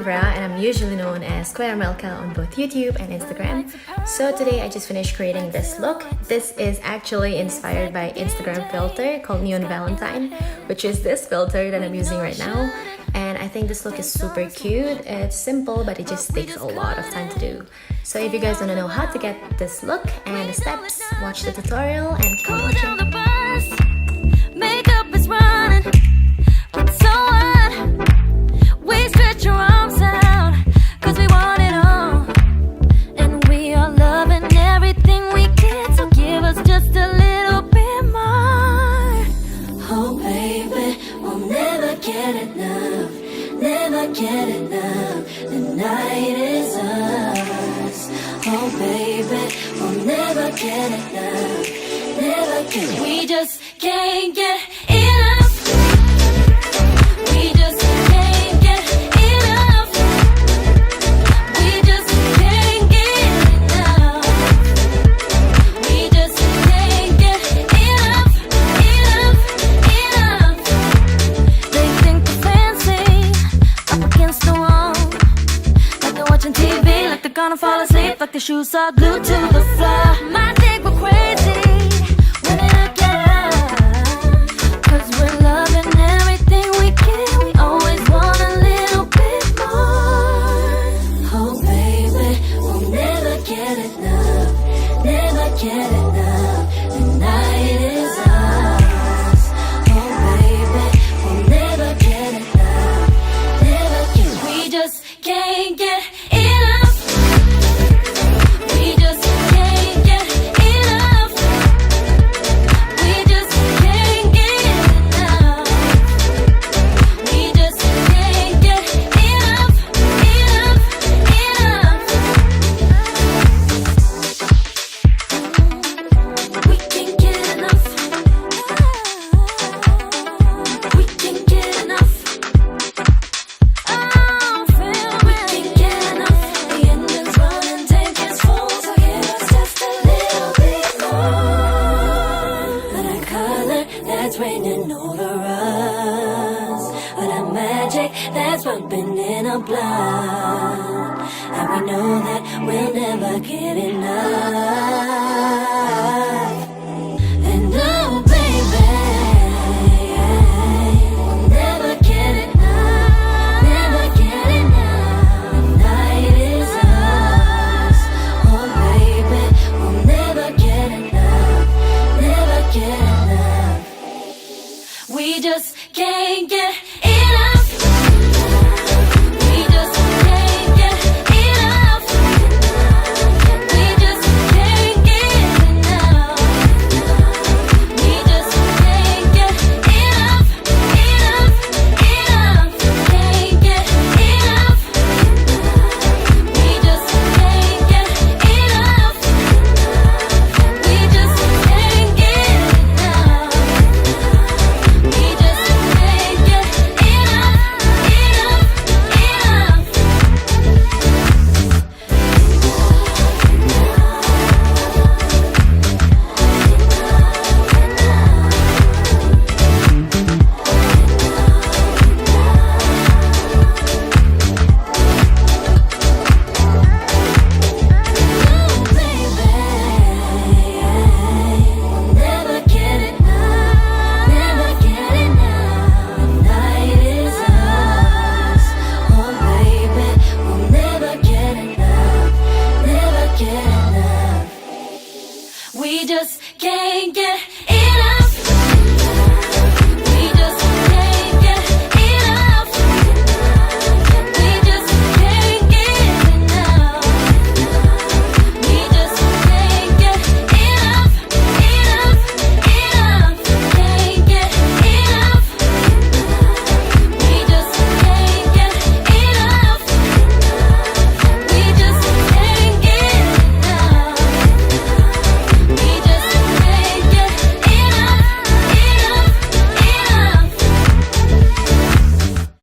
Querra and I'm usually known as Querramellca on both YouTube and Instagram. So today I just finished creating this look. This is actually inspired by Instagram filter called Neon Valentine, which is this filter that I'm using right now. And I think this look is super cute. It's simple, but it just takes a lot of time to do. So if you guys want to know how to get this look and the steps, watch the tutorial and come watch it. Makeup is running, but so what? We stretch your arms out, cause we want it all. And we are loving everything we get, so give us just a little bit more. Oh baby, we'll never get enough, never get enough. The night is ours. Oh baby, we'll never get enough, never get. We just can't get enough. We just can't get enough. We just can't get enough. We just can't get enough, enough, enough. They think they're fancy, up against the wall, like they're watching TV, like they're gonna fall asleep, like their shoes are glued to the floor. Might think we're crazy when they look at us, cause we're loving everything we get. We always want a little bit more. Oh baby, we'll never get enough, never get enough. The night is ours. Oh baby, we'll never get enough, never get. We just can't get enough. We just can't get enough. We just can't get enough. We just can't get enough, enough, enough. We can't get enough. We can't get enough. Oh, feel me. We can't get enough. The engine's running, tank is full, so give us just a little bit more. But that color that's raining over us, or that magic that's pumping in our blood, and we know that we'll never get enough. And oh baby, we'll never get enough, never get enough. The night is ours. Oh baby, we'll never get enough, never get enough. We just can't get enough. We just can't get enough. We just can't get enough. We just can't get enough, enough, enough. Can't get enough. We just can't get enough. We just can't get enough. We just can't get We just can't get